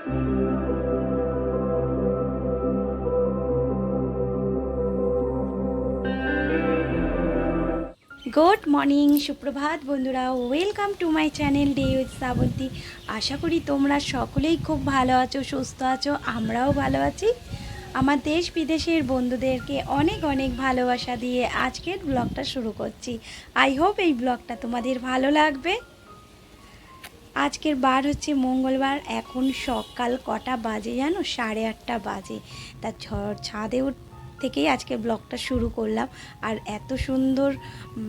Good morning, সুপ্রভাত বন্ধুরা, welcome to my channel day with Srabanti. আশা করি তোমরা সকলেই খুব ভালো আছো, সুস্থ আছো। আমরাও ভালো আছি। আমার দেশ বিদেশের বন্ধুদেরকে অনেক অনেক ভালোবাসা দিয়ে আজকের ব্লগটা শুরু করছি। আই হোপ এই ব্লগটা তোমাদের ভালো লাগবে। আজকের বার হচ্ছে মঙ্গলবার। এখন সকাল কটা বাজে জানো? 8:30 বাজে। তা ছাদে থেকেই আজকে ব্লগটা শুরু করলাম। আর এত সুন্দর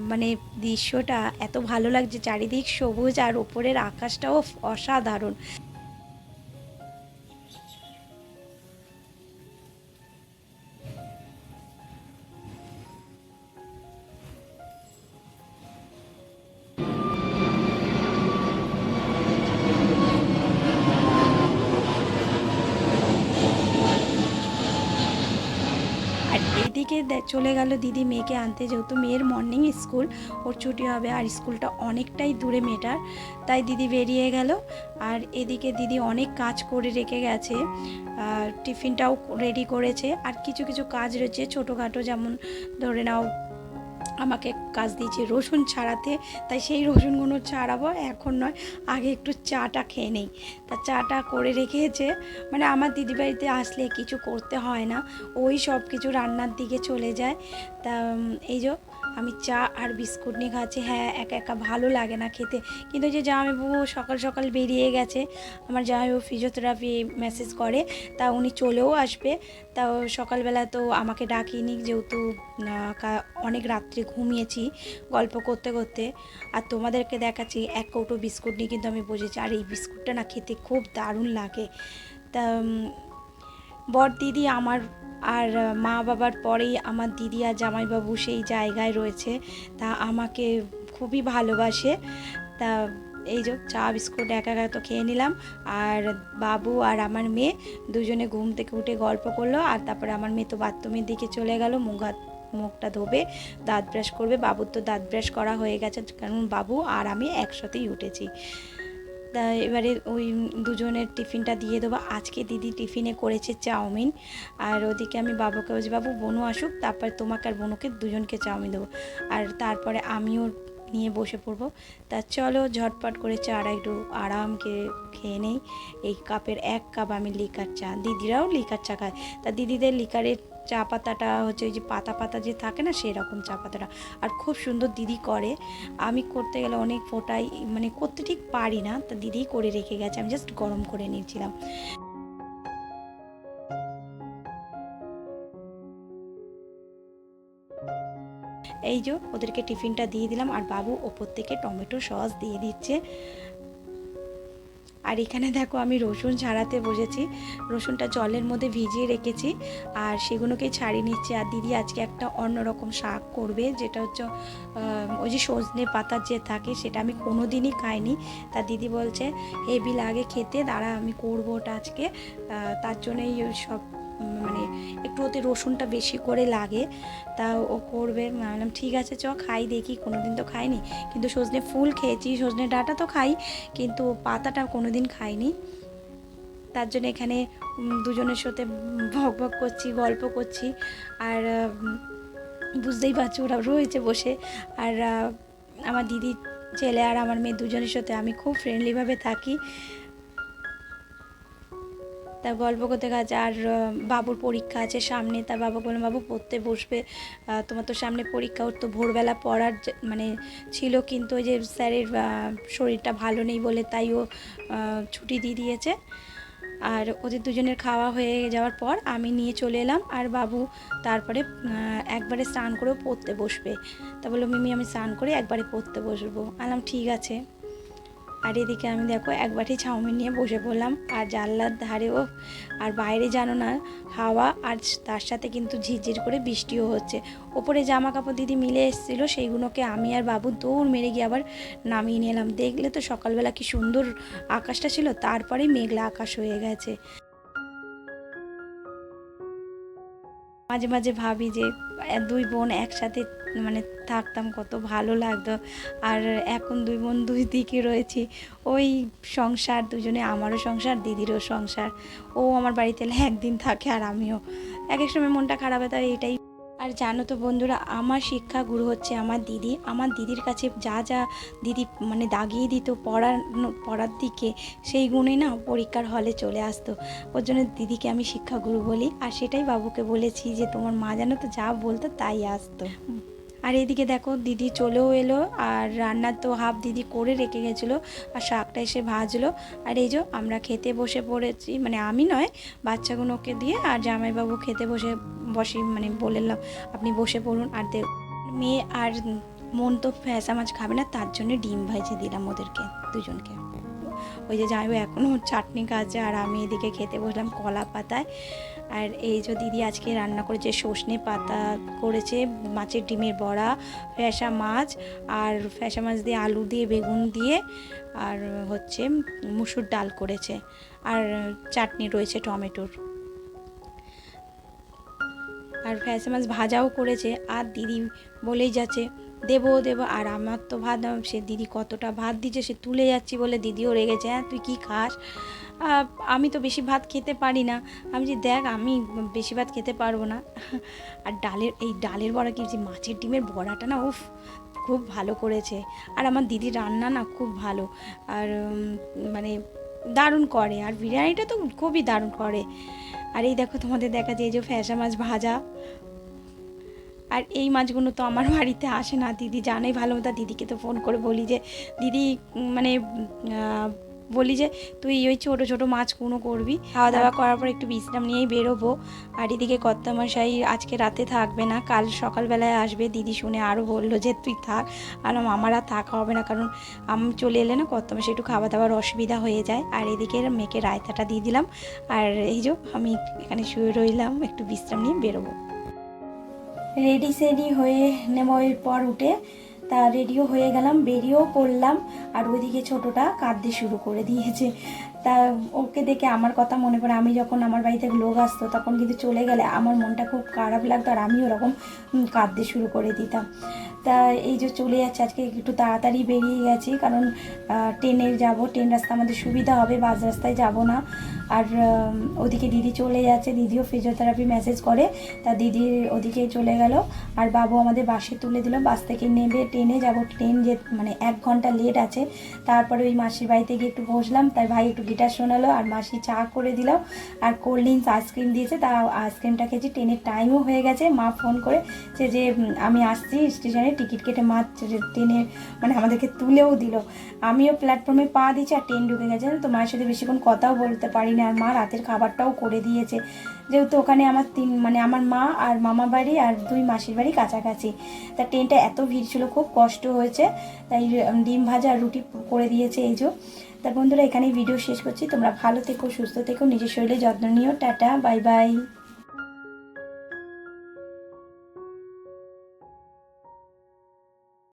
মানে দৃশ্যটা এত ভালো লাগছে, চারিদিক সবুজ আর ওপরের আকাশটাও অসাধারণ। আর এইদিকে চলে গেল দিদি মেয়েকে আনতে, যেহেতু মেয়ের মর্নিং স্কুল, ওর ছুটি হবে আর স্কুলটা অনেকটাই দূরে মেয়েটার, তাই দিদি বেরিয়ে গেল। আর এদিকে দিদি অনেক কাজ করে রেখে গেছে, টিফিনটাও রেডি করেছে। আর কিছু কিছু কাজ রয়েছে ছোটোখাটো, যেমন ধরে নাও আমাকে কাজ দিয়েছে রসুন ছাড়াতে, তাই সেই রসুনগুলো ছাড়াবো, এখন নয়, আগে একটু চাটা খেয়ে নেই। তা চাটা করে রেখেছে, মানে আমার দিদিবাড়িতে আসলে কিছু করতে হয় না, ওই সব কিছু রান্নার দিকে চলে যায়। তা এই যে আমি চা আর বিস্কুট নিয়ে খাচ্ছি। হ্যাঁ, একা একা ভালো লাগে না খেতে, কিন্তু যে জামাইবাবু সকাল সকাল বেরিয়ে গেছে, আমার জামাইবাবু ফিজিওথেরাপি মেসেজ করে, তা উনি চলেও আসবে। তাও সকালবেলা তো আমাকে ডাকিনি, যেহেতু অনেক রাত্রে ঘুমিয়েছি গল্প করতে করতে। আর তোমাদেরকে দেখাচ্ছি এক কৌটো বিস্কুট নিয়ে কিন্তু আমি বসেছি, আর এই বিস্কুটটা না খেতে খুব দারুণ লাগে। তা বর দিদি আমার আর মা বাবার পরেই আমার দিদি আর জামাইবাবু সেই জায়গায় রয়েছে, তা আমাকে খুবই ভালোবাসে। তা এই যে চা বিস্কুট একা একা তো খেয়ে নিলাম। আর বাবু আর আমার মেয়ে দুজনে ঘুম থেকে উঠে গল্প করলো। আর তারপরে আমার মেয়ে তো বাথরুমের দিকে চলে গেল, মুখটা ধোবে, দাঁত ব্রাশ করবে। বাবুর তো দাঁত ব্রাশ করা হয়ে গেছে, কারণ বাবু আর আমি একসাথেই উঠেছি। তা এবারে ওই দুজনের টিফিনটা দিয়ে দেবো। আজকে দিদি টিফিনে করেছে চাউমিন। আর ওদিকে আমি বাবুকে বলছি, বাবু বনু আসুক, তারপরে তোমাকে আর বনুকে দুজনকে চাউমিন দেবো, আর তারপরে আমিও নিয়ে বসে পড়বো। তা চলো ঝটপট করে চাটা একটু আরামকে খেয়ে নেই। এই কাপের 1 কাপ আমি লিকার চা, দিদিরাও লিকার চা খায়। তা দিদিদের লিকারের চা পাতাটা হচ্ছে ওই যে পাতা পাতা যে থাকে না, সেই রকম চা পাতাটা, আর খুব সুন্দর দিদি করে। আমি করতে গেলে অনেক ফোটাই, মানে করতে ঠিক পারি না, তা দিদি করে রেখে গেছে, আমি জাস্ট গরম করে নিয়েছিলাম। এই যে ওদেরকে টিফিনটা দিয়ে দিলাম, আর বাবু ওপর থেকে টমেটো সস দিয়ে দিচ্ছে। আর এখানে দেখো আমি রসুন ছাড়াতে বসেছি, রসুনটা জলের মধ্যে ভিজিয়ে রেখেছি আর সেগুলোকেই ছাড়িয়ে নিচ্ছি। আর দিদি আজকে একটা অন্যরকম শাক করবে, যেটা হচ্ছে ওই যে সজনে পাতার যে থাকে, সেটা আমি কোনো দিনই খাইনি। তা দিদি বলছে হেভি লাগে খেতে, দাঁড়া আমি করবো ওটা আজকে। তার জন্যই সব মানে একটু ওতে রসুনটা বেশি করে লাগে, তা ও করবে। বললাম ঠিক আছে, চ খাই দেখি, কোনো দিন তো খাইনি। কিন্তু সজনে ফুল খেয়েছি, সজনে ডাঁটা তো খাই, কিন্তু পাতাটা কোনো দিন খাইনি। তার জন্য এখানে দুজনের সাথে ভক ভক করছি, গল্প করছি। আর বুঝতেই পারছো ওরা রয়েছে বসে। আর আমার দিদি ছেলে আর আমার মেয়ে দুজনের সাথে আমি খুব ফ্রেন্ডলিভাবে থাকি। তা গল্প করতে কাজ। আর বাবুর পরীক্ষা আছে সামনে, তা বাবা বললাম বাবু পড়তে বসবে, তোমার তো সামনে পরীক্ষা। ওর তো ভোরবেলা পড়ার মানে ছিল, কিন্তু ওই যে স্যারের শরীরটা ভালো নেই বলে, তাই ও ছুটি দিয়ে দিয়েছে। আর ওদের দুজনের খাওয়া হয়ে যাওয়ার পর আমি নিয়ে চলে এলাম, আর বাবু তারপরে একবারে স্নান করেও পড়তে বসবে। তা বললো মিমি আমি স্নান করে একবারে পড়তে বসবো। আলাম ঠিক আছে। আর এদিকে আমি দেখো এক বাটি চাউমিন নিয়ে বসে পড়লাম, আর জানলার ধারেও, আর বাইরে জানো না হাওয়া, আর তার সাথে কিন্তু ঝিরঝির করে বৃষ্টিও হচ্ছে। ওপরে জামা কাপড় দিদি মিলে এসেছিলো, সেইগুলোকে আমি আর বাবু দৌড় মেরে গিয়ে আবার নামিয়ে নিলাম। দেখলে তো সকালবেলা কি সুন্দর আকাশটা ছিল, তারপরেই মেঘলা আকাশ হয়ে গেছে। মাঝে মাঝে ভাবি যে দুই বোন একসাথে মানে থাকতাম কত ভালো লাগতো। আর এখন দুই বোন দুই দিকে রয়েছি, ওই সংসার দুজনে, আমারও সংসার দিদিরও সংসার। ও আমার বাড়িতে এলে একদিন থাকে আর আমিও এক এক সময় মনটা খারাপ হয়, তাই এটাই। আর জানো তো বন্ধুরা, আমার শিক্ষা গুরু হচ্ছে আমার দিদি। আমার দিদির কাছে যা যা দিদি মানে দাগিয়ে দিত পড়ার দিকে, সেই গুণে না পরীক্ষার হলে চলে আসতো। ওর জন্য দিদিকে আমি শিক্ষা গুরু বলি। আর সেটাই বাবুকে বলেছি যে তোমার মা জানো তো যা বলতো তাই আসতো। আর এদিকে দেখো দিদি চলেও এলো, আর রান্নার তো হাফ দিদি করে রেখে গেছিলো, আর শাকটা এসে ভাজলো। আর এই যে আমরা খেতে বসে পড়েছি, মানে আমি নয়, বাচ্চাগুলোকে দিয়ে। আর জামাইবাবু খেতে বসি মানে বললাম আপনি বসে পড়ুন। আর মেয়ে আর মন তো ফ্যাসা মাছ খাবে না, তার জন্য ডিম ভাজে দিলাম ওদেরকে দুজনকে। ওই যে জামাইবাবু এখনও চাটনি খাচ্ছে, আর আমি এদিকে খেতে বসলাম কলা পাতায়। আর এই যে দিদি আজকে রান্না করেছে সজনে পাতা করেছে, মাছের ডিমের বড়া, ফ্যাসা মাছ, আর ফ্যাসা মাছ দিয়ে আলু দিয়ে বেগুন দিয়ে, আর হচ্ছে মুসুর ডাল করেছে, আর চাটনি রয়েছে টমেটোর, আর ফ্যাসা মাছ ভাজাও করেছে। আর দিদি বলেই যাচ্ছে দেবো দেবো, আর আমার তো ভাত, সে দিদি কতটা ভাত দিচ্ছে সে তুলে যাচ্ছি বলে দিদিও রেগেছে, হ্যাঁ তুই কি খাস? আমি তো বেশি ভাত খেতে পারি না। আমি যে দেখ আমি বেশি ভাত খেতে পারবো না। আর ডালের বড়া কি, যে মাছের ডিমের বড়াটা না উফ খুব ভালো করেছে। আর আমার দিদির রান্না না খুব ভালো, আর মানে দারুণ করে, আর বিরিয়ানিটা তো খুবই দারুণ করে। আর এই দেখো তোমাদের দেখা যায় যে ফ্যাসা মাছ ভাজা। আর এই মাছগুলো তো আমার বাড়িতে আসে না, দিদি জানাই ভালো মতো। দিদিকে তো ফোন করে বলি যে দিদি মানে বলি যে তুই ওই ছোটো ছোটো মাছগুলো করবি, খাওয়া দাওয়া করার পর একটু বিশ্রাম নিয়েই বেরোবো। আর এদিকে কর্তামশাই আজকে রাতে থাকবে না, কাল সকালবেলায় আসবে। দিদি শুনে আরও বললো যে তুই থাক। আর আমার আর থাকা হবে না, কারণ আমি চলে এলে না কর্তামশাই একটু খাওয়া দাওয়ার অসুবিধা হয়ে যায়। আর এদিকে মেয়েকে রায়তাটা দিয়ে দিলাম, আর এই যে আমি এখানে শুয়ে রইলাম, একটু বিশ্রাম নিয়ে বেরোবো। রেডি সেডি হয়ে নেওয়ার পর উঠে তা রেডিও হয়ে গেলাম, বেরিয়েও পড়লাম। আর ওইদিকে ছোটোটা কাঁদতে শুরু করে দিয়েছে। তা ওকে দেখে আমার কথা মনে পড়ে, আমি যখন আমার বাড়িতে লোক আসতো তখন কিন্তু চলে গেলে আমার মনটা খুব খারাপ লাগতো, আর আমি ওরকম কাঁদতে শুরু করে দিতাম। তা এই যে চলে যাচ্ছে, আজকে একটু তাড়াতাড়ি বেরিয়ে গেছি, কারণ ট্রেনের যাব, ট্রেন রাস্তা আমাদের সুবিধা হবে, বাস রাস্তায় যাব না। আর ওদিকে দিদি চলে যাচ্ছে, দিদিও ফিজিওথেরাপি মেসেজ করে, তা দিদি ওদিকে চলে গেল। আর বাবু আমাদের বাসে তুলে দিল, বাস থেকে নেবে ট্রেনে যাব। ট্রেন যে মানে 1 ঘন্টা লেট আছে। তারপরে ওই মাসির বাড়িতে গিয়ে একটু বসলাম, তাই ভাই একটু গিটার শোনালো, আর মাসি চা করে দিল, আর কোল্ড ড্রিঙ্কস আইসক্রিম দিয়েছে। তা আইসক্রিমটা খেয়েছি। ট্রেনের টাইমও হয়ে গেছে, মা ফোন করে যে আমি আসছি স্টেশনে, টিকিট কেটে মা ট্রেনের মানে আমাদেরকে তুলেও দিল। আমিও প্ল্যাটফর্মে পা দিচ্ছি, আর ট্রেন ঢুকে গেছে। তো মায়ের সাথে বেশিক্ষণ কথাও বলতে পারি না, আর মা রাতের খাবারটাও করে দিয়েছে, যেহেতু ওখানে আমার মানে আমার মা আর মামা বাড়ি আর 2 মাসির বাড়ি কাছাকাছি। তা ট্রেনটা এত ভিড় ছিল, খুব কষ্ট হয়েছে, তাই ডিম ভাজা আর রুটি করে দিয়েছে এই যে। তা বন্ধুরা এখানেই ভিডিও শেষ করছি। তোমরা ভালো থেকো, সুস্থ থেকো, নিজের শরীরে যত্ন নিও। Tata, bye bye.